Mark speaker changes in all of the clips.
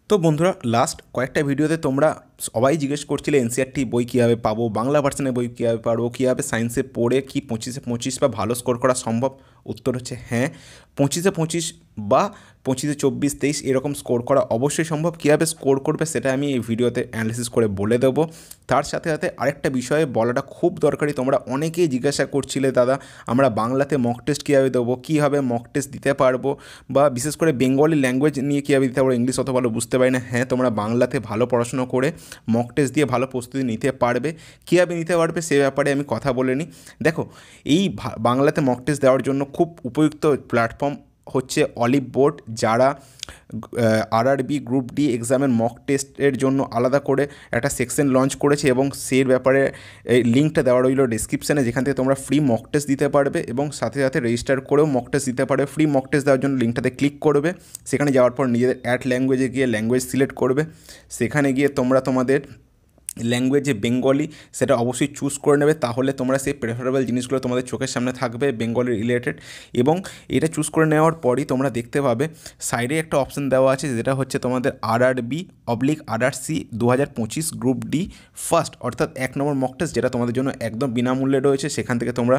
Speaker 1: তো বন্ধুরা, লাস্ট কয়েকটা ভিডিওতে তোমরা সবাই জিজ্ঞেস করছিলে এনসিইআরটি বই কীভাবে পাবো, বাংলা ভার্সনের বই কীভাবে পারবো, কীভাবে সায়েন্সে পড়ে কি 25-এ 25 বা ভালো স্কোর করা সম্ভব। উত্তর হচ্ছে হ্যাঁ, 25-এ 25 বা 25-এ 24, 23 এরকম স্কোর করা অবশ্যই সম্ভব। কীভাবে স্কোর করবে সেটা আমি এই ভিডিওতে অ্যানালিসিস করে বলে দেবো। তার সাথে সাথে আরেকটা বিষয়ে বলাটা খুব দরকারি, তোমরা অনেকেই জিজ্ঞাসা করছিলে দাদা আমরা বাংলাতে মক টেস্ট কীভাবে দেবো, কীভাবে মক টেস্ট দিতে পারবো, বা বিশেষ করে বেঙ্গলি ল্যাঙ্গুয়েজ নিয়ে কীভাবে দিতে পারবো, ইংলিশ অত ভালো বুঝতে পারি না। হ্যাঁ, তোমরা বাংলাতে ভালো পড়াশোনা করে মক টেস্ট দিয়ে ভালো প্রস্তুতি নিতে পারবে। কীভাবে নিতে পারবে সে ব্যাপারে আমি কথা বলে নিই। দেখো, এই বাংলাতে মক টেস্ট দেওয়ার জন্য খুব উপযুক্ত প্ল্যাটফর্ম হচ্ছে অলিভ বোর্ড, যারা আরআরবি গ্রুপ ডি এক্সামের মক টেস্টের জন্য আলাদা করে একটা সেকশন লঞ্চ করেছে, এবং সেই ব্যাপারে এই লিঙ্কটা দেওয়া রইল ডিসক্রিপশানে, যেখান থেকে তোমরা ফ্রি মক টেস্ট দিতে পারবে এবং সাথে সাথে রেজিস্টার করেও মক টেস্ট দিতে পারবে। ফ্রি মক টেস্ট দেওয়ার জন্য লিঙ্কটাতে ক্লিক করবে, সেখানে যাওয়ার পর নিজেদের অ্যাড ল্যাঙ্গুয়েজে গিয়ে ল্যাঙ্গুয়েজ সিলেক্ট করবে। সেখানে গিয়ে তোমরা তোমাদের ল্যাঙ্গুয়েজ যে বেঙ্গলি সেটা অবশ্যই চুজ করে নেবে, তাহলে তোমরা সেই প্রেফারেবল জিনিসগুলো তোমাদের চোখের সামনে থাকবে বেঙ্গলি রিলেটেড। এবং এটা চুজ করে নেওয়ার পরই তোমরা দেখতে পাবে সাইডে একটা অপশান দেওয়া আছে, যেটা হচ্ছে তোমাদের RRB/RRC 2025 গ্রুপ ডি ফার্স্ট, অর্থাৎ 1 নম্বর মক টেস্ট, যেটা তোমাদের জন্য একদম বিনামূল্যে রয়েছে। সেখান থেকে তোমরা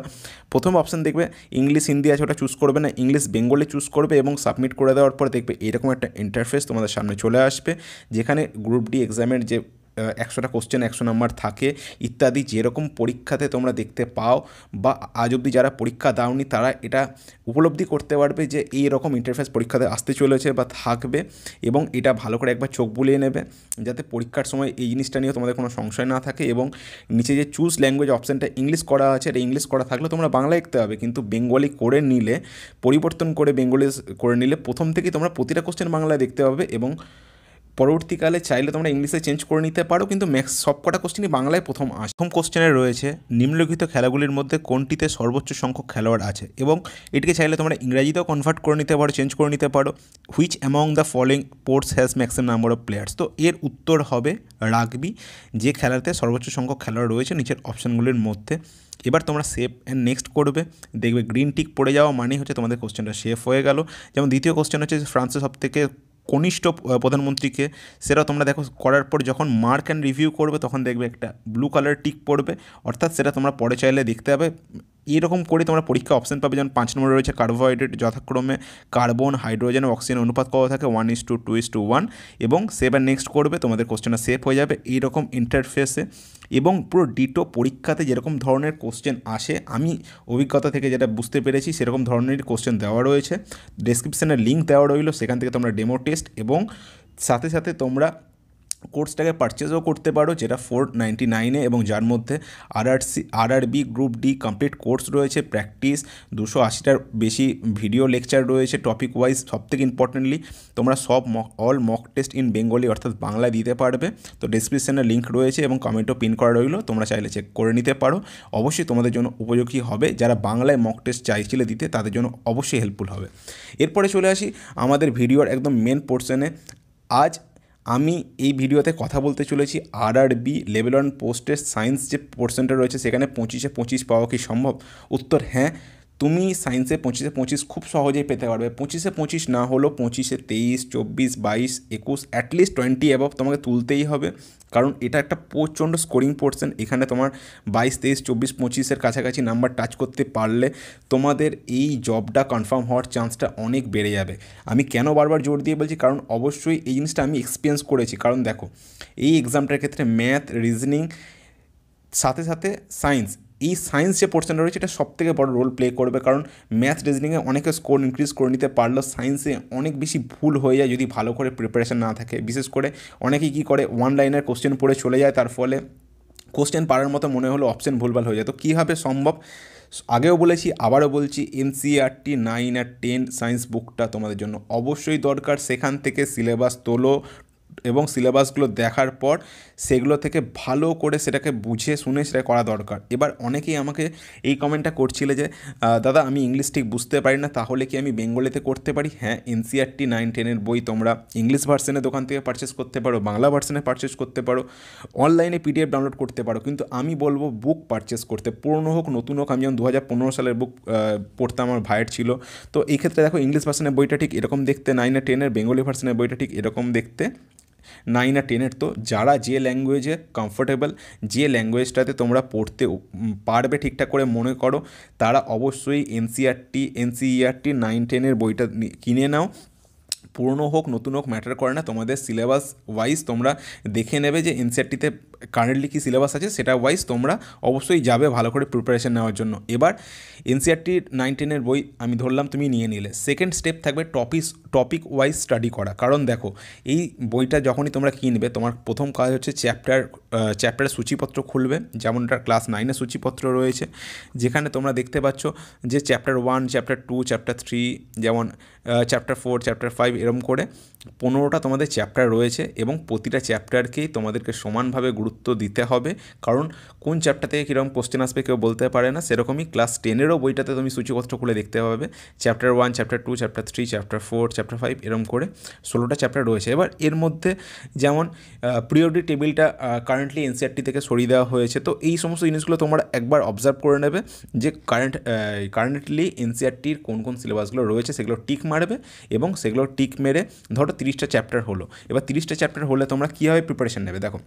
Speaker 1: প্রথম অপশান দেখবে ইংলিশ হিন্দি আছে, ওটা চুজ করবে না, ইংলিশ বেঙ্গলি চুজ করবে এবং সাবমিট করে দেওয়ার পর দেখবে এরকম একটা ইন্টারফেস তোমাদের সামনে চলে আসবে, যেখানে গ্রুপ ডি এক্সামের যে 100টা কোশ্চেন 100 নাম্বার থাকে ইত্যাদি যেরকম পরীক্ষাতে তোমরা দেখতে পাও, বা আজ অবধি যারা পরীক্ষা দাওনি তারা এটা উপলব্ধি করতে পারবে যে এই রকম ইন্টারফেস পরীক্ষাতে আসতে চলেছে বা থাকবে। এবং এটা ভালো করে একবার চোখ বুলিয়ে নেবে, যাতে পরীক্ষার সময় এই জিনিসটা নিয়ে তোমাদের কোনো সংশয় না থাকে। এবং নিচে যে চুজ ল্যাঙ্গুয়েজ অপশানটা ইংলিশ করা আছে, এটা ইংলিশ করা থাকলে তোমরা বাংলা লিখতে হবে, কিন্তু বেঙ্গলি করে নিলে, পরিবর্তন করে বেঙ্গলি করে নিলে প্রথম থেকেই তোমরা প্রতিটা কোশ্চেন বাংলায় দেখতে পাবে, এবং পরবর্তীকালে চাইলে তোমরা ইংলিশে চেঞ্জ করে নিতে পারো, কিন্তু সব কটা কোশ্চেনই বাংলায় প্রথম আসে। প্রথম কোশ্চেনে রয়েছে নিম্নলিখিত খেলাগুলির মধ্যে কোনটিতে সর্বোচ্চ সংখ্যক খেলোয়াড় আছে, এবং এটিকে চাইলে তোমরা ইংরাজিতেও কনভার্ট করে নিতে পারো, চেঞ্জ করে নিতে পারো। Which among the following sports has maximum number of players, তো এর উত্তর হবে রাগবি, যে খেলাতে সর্বোচ্চ সংখ্যক খেলোয়াড় রয়েছে নিচের অপশানগুলির মধ্যে। এবার তোমরা সেভ অ্যান্ড নেক্সট করবে, দেখবে গ্রিন টিক পড়ে যাওয়া মানে হচ্ছে তোমাদের কোশ্চেনটা সেভ হয়ে গেল। যেমন দ্বিতীয় কোশ্চেন হচ্ছে ফ্রান্সের সবথেকে কনিষ্ঠ প্রধানমন্ত্রীকে, সেটা তোমরা দেখো করার পর যখন মার্ক অ্যান্ড রিভিউ করবে তখন দেখবে একটা ব্লু কালার টিক পড়বে, অর্থাৎ সেটা তোমরা পরে চাইলে দেখতে হবে। এরকম করে তোমরা পরীক্ষা অপশান পাবে, যেমন 5 নম্বরে রয়েছে কার্বোহাইড্রেট, যথাক্রমে কার্বন, হাইড্রোজেন ও অক্সিজেন অনুপাত কত থাকে 1:2:1, এবং সেভ অ্যান্ড নেক্সট করবে, তোমাদের কোশ্চেনটা সেভ হয়ে যাবে এইরকম ইন্টারফেসে। এবং পুরো ডিটো পরীক্ষাতে যেরকম ধরনের কোশ্চেন আসে, আমি অভিজ্ঞতা থেকে যেটা বুঝতে পেরেছি সেরকম ধরনের কোশ্চেন দেওয়া রয়েছে। ডেসক্রিপশানে লিঙ্ক দেওয়া রইলো, সেখান থেকে তোমরা ডেমো টেস্ট এবং সাথে সাথে তোমরা কোর্সটাকে পারচেজও করতে পারো, যেটা 499-এ, এবং যার মধ্যে RRB group D complete course রয়েছে, প্র্যাকটিস 280টার বেশি ভিডিও লেকচার রয়েছে টপিক ওয়াইজ। সবথেকে ইম্পর্টেন্টলি তোমরা সব all mock test in Bengali অর্থাৎ বাংলা দিতে পারবে। তো ডেসক্রিপশানে লিঙ্ক রয়েছে এবং কমেন্টও পিন করা রইলো, তোমরা চাইলে চেক করে নিতে পারো। অবশ্যই তোমাদের জন্য উপযোগী হবে, যারা বাংলায় মক টেস্ট চাইছিলে দিতে তাদের জন্য অবশ্যই হেল্পফুল হবে। এরপরে চলে আসি আমাদের ভিডিওর একদম মেন পোর্শনে। আজ আমি এই ভিডিওতে কথা বলতে চলেছি RRB লেভেল 1 পোস্টের সায়েন্স যে পোর্শনটা রয়েছে, সেখানে 25-এ 25 পাওয়া কি সম্ভব? উত্তর হ্যাঁ, তুমি সায়েন্সে 25-এ 25 খুব সহজেই পেতে পারবে। 25-এ 25 না হলেও 25-এ 23, 24, 22, 21 অ্যাটলিস্ট 20 অ্যাবভ তোমাকে তুলতেই হবে, কারণ এটা একটা প্রচণ্ড স্কোরিং পোর্শন। এখানে তোমার 22, 23, 24, 25-এর কাছাকাছি নাম্বার টাচ করতে পারলে তোমাদের এই জবটা কনফার্ম হওয়ার চান্সটা অনেক বেড়ে যাবে। আমি কেন বারবার জোর দিয়ে বলছি, কারণ অবশ্যই এই জিনিসটা আমি এক্সপিরিয়েন্স করেছি। কারণ দেখো, এই এক্সামটার ক্ষেত্রে ম্যাথ, রিজনিং, সাথে সাথে সায়েন্স, এই সায়েন্স যে পোর্শনটা রয়েছে এটা সবথেকে বড় রোল প্লে করবে, কারণ ম্যাথ, রিজনিংয়ে অনেকে স্কোর ইনক্রিজ করে নিতে পারলেও সায়েন্সে অনেক বেশি ভুল হয়ে যায় যদি ভালো করে প্রিপারেশন না থাকে। বিশেষ করে অনেকেই কী করে, ওয়ান লাইনের কোশ্চেন পড়ে চলে যায়, তার ফলে কোশ্চেন পারার মতো মনে হলো অপশন ভুলভাল হয়ে যায়। তো কীভাবে সম্ভব? আগেও বলেছি, আবারও বলছি, NCERT 9 আর 10 সায়েন্স বুকটা তোমাদের জন্য অবশ্যই দরকার। সেখান থেকে সিলেবাস তোলো এবং সিলেবাসগুলো দেখার পর সেগুলো থেকে ভালো করে সেটাকে বুঝে শুনে সেটা করা দরকার। এবার অনেকেই আমাকে এই কমেন্টটা করছিলে যে দাদা আমি ইংলিশ ঠিক বুঝতে পারি না, তাহলে কি আমি বেঙ্গলিতে করতে পারি? হ্যাঁ, NCERT 9-10-এর বই তোমরা ইংলিশ ভার্সনে দোকান থেকে পারচেস করতে পারো, বাংলা ভার্সনে পারচেস করতে পারো, অনলাইনে PDF ডাউনলোড করতে পারো, কিন্তু আমি বলবো বুক পারচেস করতে, পুরনো হোক নতুন হোক। আমি যেমন 2015 সালের বুক পড়তে আমার ভাইয়ের ছিল, তো এই ক্ষেত্রে দেখো ইংলিশ ভার্সনের বইটা ঠিক এরকম দেখতে, 9 আর 10-এর বেঙ্গলি ভার্সনের বইটা ঠিক এরকম দেখতে, 9 আর 10-এর। তো যারা যে ল্যাঙ্গুয়েজে কমফোর্টেবল, যে ল্যাঙ্গুয়েজটাতে তোমরা পড়তে পারবে ঠিকঠাক করে মনে করো, তারা অবশ্যই এনসিইআরটি 9-10-এর বইটা কিনে নাও। পুরনো হোক নতুন হোক ম্যাটার করে না, তোমাদের সিলেবাস ওয়াইজ তোমরা দেখে নেবে যে এনসিইআরটিতে কারেন্টলি কী সিলেবাস আছে, সেটা ওয়াইজ তোমরা অবশ্যই যাবে ভালো করে প্রিপারেশন নেওয়ার জন্য। এবার এনসিইআরটি 9-10-এর বই আমি ধরলাম তুমি নিয়ে নিলে, সেকেন্ড স্টেপ থাকবে টপিক ওয়াইজ স্টাডি করা। কারণ দেখো, এই বইটা যখনই তোমরা কিনবে, তোমার প্রথম কাজ হচ্ছে চ্যাপ্টারের সূচিপত্র খুলবে, যেমনটা ক্লাস 9-এর সূচিপত্র রয়েছে, যেখানে তোমরা দেখতে পাচ্ছ যে চ্যাপ্টার 1, চ্যাপ্টার 2, চ্যাপ্টার 3, যেমন চ্যাপ্টার 4, চ্যাপ্টার 5, এরম করে 15টা তোমাদের চ্যাপ্টার রয়েছে, এবং প্রতিটা চ্যাপ্টারকেই তোমাদেরকে সমানভাবে গুরুত্ব দিতে হবে। কারণ কোন চ্যাপ্টার থেকে কীরকম কোশ্চেন আসবে কেউ বলতে পারে না। সেরকমই ক্লাস 10-এরও বইটাতে তুমি সূচিপত্র খুলে দেখতে পাবে, chapter 1, chapter 2, chapter 3, chapter 4, chapter 5, এরম করে 16টা চ্যাপ্টার রয়েছে। এবার এর মধ্যে যেমন প্রিয়োরিটি টেবিলটা কারেন্টলি এনসিইআরটি থেকে সরিয়ে দেওয়া হয়েছে। তো এই সমস্ত জিনিসগুলো তোমরা একবার অবজার্ভ করে নেবে যে কারেন্টলি এনসিইআরটির কোন কোন সিলেবাসগুলো রয়েছে, সেগুলো টিক মারবে, এবং সেগুলো টিক মেরে ধরো 30টা চ্যাপ্টার হলো। এবার 30টা চ্যাপ্টার হলে তোমরা কীভাবে প্রিপারেশন নেবে দেখো,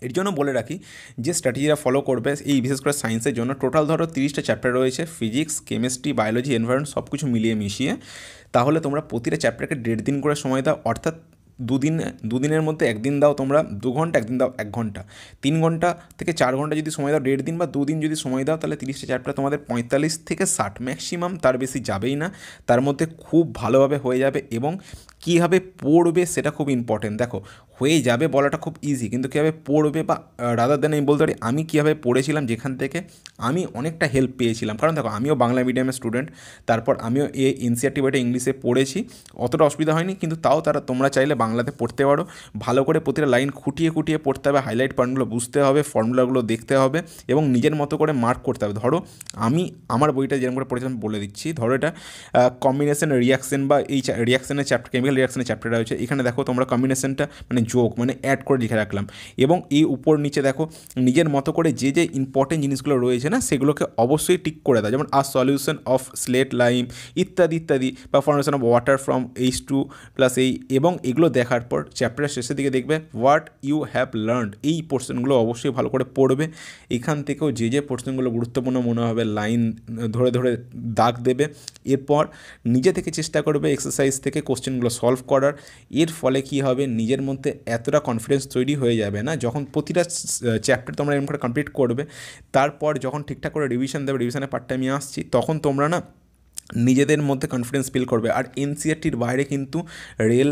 Speaker 1: এর জন্য বলে রাখি যে স্ট্র্যাটেজিরা ফলো করবে এই বিশেষ করে সায়েন্সের জন্য। টোটাল ধরো 30টা চ্যাপ্টার রয়েছে, ফিজিক্স, কেমিস্ট্রি, বায়োলজি, এনভায়রনমেন্ট সব কিছু মিলিয়ে মিশিয়ে। তাহলে তোমরা প্রতিটা চ্যাপ্টারকে 1.5 দিন করে সময় দাও, অর্থাৎ দুদিনের মধ্যে একদিন দাও তোমরা 2 ঘন্টা, একদিন দাও 1 ঘন্টা, 3 ঘন্টা থেকে 4 ঘন্টা যদি সময় দাও 1.5 দিন, বা 2 দিন যদি সময় দাও, তাহলে 30টা চ্যাপ্টার তোমাদের 45 থেকে 60 ম্যাক্সিমাম, তার বেশি যাবেই না। তার মধ্যে খুব ভালোভাবে হয়ে যাবে। এবং কীভাবে পড়বে সেটা খুব ইম্পর্টেন্ট। দেখো, হয়ে যাবে বলাটা খুব ইজি, কিন্তু কীভাবে পড়বে, বা রাদার দেন আমি বলতে পারি আমি কীভাবে পড়েছিলাম, যেখান থেকে আমি অনেকটা হেল্প পেয়েছিলাম। কারণ দেখো, আমিও বাংলা মিডিয়ামের স্টুডেন্ট, তারপর আমিও এই এনসিইআরটি বইটা ইংলিশে পড়েছি, অতটা অসুবিধা হয়নি। কিন্তু তাও তোমরা চাইলে বাংলাতে পড়তে পারো। ভালো করে প্রতিটা লাইন খুঁটিয়ে খুঁটিয়ে পড়তে হবে, হাইলাইট পয়েন্টগুলো বুঝতে হবে, ফর্মুলাগুলো দেখতে হবে, এবং নিজের মতো করে মার্ক করতে হবে। ধরো আমি আমার বইটা যেরকম করে পড়েছিলাম বলে দিচ্ছি। ধরো এটা কম্বিনেশন রিয়াকশন, বা এই রিয়াকশনের চ্যাপ্টার, কেমিক্যাল রিয়াকশনের চ্যাপ্টারটা রয়েছে। এখানে দেখো তোমরা কম্বিনেশনটা মানে যোগ মানে অ্যাড করে লিখে রাখলাম, এবং এই উপর নিচে দেখো নিজের মতো করে যে যে ইম্পর্টেন্ট জিনিসগুলো রয়েছে না, সেগুলোকে অবশ্যই টিক করে দাও। যেমন সলিউশন অফ স্লেট লাইম ইত্যাদি ইত্যাদি, বা formation of water from H2+, এবং এগুলো দেখার পর চ্যাপ্টারের শেষের দিকে দেখবে হোয়াট ইউ হ্যাভ লার্নড, এই পোর্শনগুলো অবশ্যই ভালো করে পড়বে। এখান থেকেও যে যে পোর্শনগুলো গুরুত্বপূর্ণ মনে হবে লাইন ধরে ধরে দাগ দেবে। এরপর নিজে থেকে চেষ্টা করবে এক্সারসাইজ থেকে কোশ্চেনগুলো সলভ করার। এর ফলে কি হবে, নিজের মধ্যে এতটা কনফিডেন্স তৈরি হয়ে যাবে না, যখন প্রতিটা চ্যাপ্টার তোমরা এরকম করে কমপ্লিট করবে, তারপর যখন ঠিকঠাক করে রিভিশন দেবে, রিভিশনের পার্টটা আমি আসছি, তখন তোমরা না নিজেদের মধ্যে কনফিডেন্স ফিল করবে। আর এনসিইআরটির বাইরে কিন্তু রিয়েল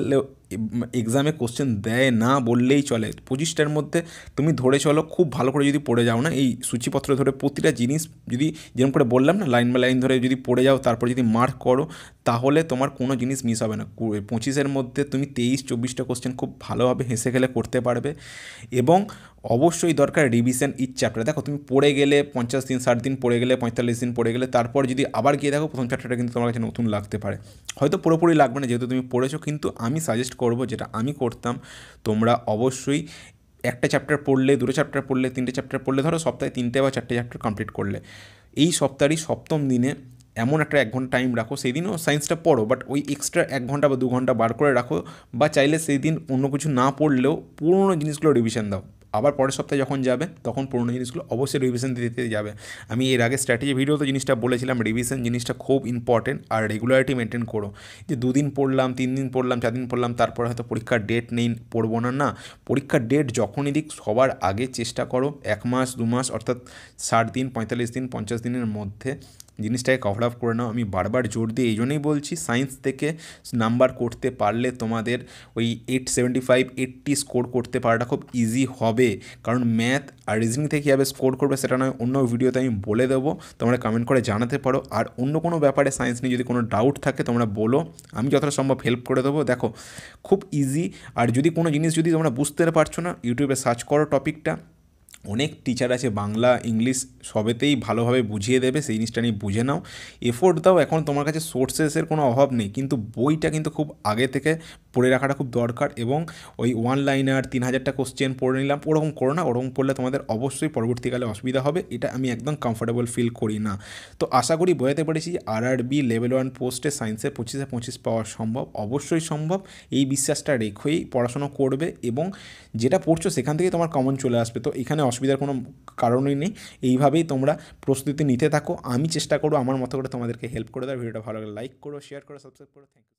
Speaker 1: এক্সামে কোশ্চেন দেয় না বললেই চলে। 25টার মধ্যে তুমি ধরে চলো, খুব ভালো করে যদি পড়ে যাও না, এই সূচিপত্র ধরে প্রতিটা জিনিস যদি যেরকম করে বললাম না, লাইন বাই লাইন ধরে যদি পড়ে যাও, তারপর যদি মার্ক করো, তাহলে তোমার কোনো জিনিস মিস হবে না। 25-এর মধ্যে তুমি 23-24টা কোশ্চেন খুব ভালোভাবে হেসে খেলে করতে পারবে। এবং অবশ্যই দরকার রিভিশন ইচ চ্যাপ্টার। দেখো, তুমি পড়ে গেলে 50 দিন, 60 দিন পড়ে গেলে, 45 দিন পড়ে গেলে, তারপর যদি আবার গিয়ে দেখো প্রথম চ্যাপ্টারটা কিন্তু তোমার কাছে নতুন লাগতে পারে। হয়তো পুরোপুরি লাগবে না যেহেতু তুমি পড়েছো, কিন্তু আমি সাজেস্ট করবো, যেটা আমি করতাম, তোমরা অবশ্যই একটা চ্যাপ্টার পড়লে, 2টো চ্যাপ্টার পড়লে, 3টে চ্যাপ্টার পড়লে, ধরো সপ্তাহে 3টে বা 4টে চ্যাপ্টার কমপ্লিট করলে, এই সপ্তাহেরই 7ম দিনে এমন একটা 1 ঘন্টা টাইম রাখো, সেই দিনও সায়েন্সটা পড়ো, বাট ওই এক্সট্রা 1 ঘন্টা বা 2 ঘন্টা বার করে রাখো, বা চাইলে সেই দিন অন্য কিছু না পড়লেও পুরোনো জিনিসগুলো রিভিশন দাও। আবার পরের সপ্তাহে যখন যাবে, তখন পুরোনো জিনিসগুলো অবশ্যই রিভিশন দিতে যাবে। আমি এর আগে স্ট্র্যাটেজি ভিডিওতে জিনিসটা বলেছিলাম, রিভিশন জিনিসটা খুব ইম্পর্টেন্ট। আর রেগুলারিটি মেনটেন করো, যে 2 দিন পড়লাম, 3 দিন পড়লাম, 4 দিন পড়লাম, তারপরে হয়তো পরীক্ষার ডেট নেই, পড়বো না। না, পরীক্ষার ডেট যখনই দিক, সবার আগে চেষ্টা করো 1 মাস 2 মাস, অর্থাৎ 60 দিন, 45 দিন, 50 দিনের মধ্যে জিনিসটাকে কভার আপ করে নাও। আমি বারবার জোর দিয়ে এই জন্যই বলছি, সায়েন্স থেকে নাম্বার করতে পারলে তোমাদের ওই 875, 80 স্কোর করতে পারাটা খুব ইজি হবে। কারণ ম্যাথ আর রিজনিং থেকে কীভাবে স্কোর করবে সেটা নয়, অন্য ভিডিওতে আমি বলে দেবো, তোমরা কমেন্ট করে জানাতে পারো। আর অন্য কোনো ব্যাপারে সায়েন্স নিয়ে যদি কোনো ডাউট থাকে তোমরা বলো, আমি যতটা সম্ভব হেল্প করে দেবো। দেখো, খুব ইজি। আর যদি কোনো জিনিস যদি তোমরা বুঝতে পারছো না, ইউটিউবে সার্চ করো টপিকটা, অনেক টিচার আছে বাংলা ইংলিশ সবেতেই ভালোভাবে বুঝিয়ে দেবে, সেই জিনিসটা নিয়ে বুঝে নাও, এফোর্ট দাও। এখন তোমার কাছে সোর্সেসের কোনো অভাব নেই, কিন্তু বইটা কিন্তু খুব আগে থেকে পড়ে রাখাটা খুব দরকার। এবং ওই ওয়ান লাইনার 3000টা কোশ্চেন পড়ে নিলাম ওরকম করো না, ওরকম পড়লে তোমাদের অবশ্যই পরবর্তীকালে অসুবিধা হবে, এটা আমি একদম কমফোর্টেবল ফিল করি না। তো আশা করি বোঝাতে পেরেছি RRB লেভেল 1 পোস্টে সায়েন্সে 25-25 পাওয়া সম্ভব, অবশ্যই সম্ভব। এই বিশ্বাসটা রেখেই পড়াশোনা করবে এবং যেটা পড়ছো সেখান থেকে তোমার কমন চলে আসবে, তো এখানে অসুবিধার কোনো কারণই নেই। এইভাবেই তোমরা প্রস্তুতি নিতে থাকো, আমি চেষ্টা করবো আমার মতো করে তোমাদেরকে হেল্প করে দেওয়ার। ভিডিওটা ভালো লাগলে লাইক করো, শেয়ার করো, সাবস্ক্রাইব করো। Thank you.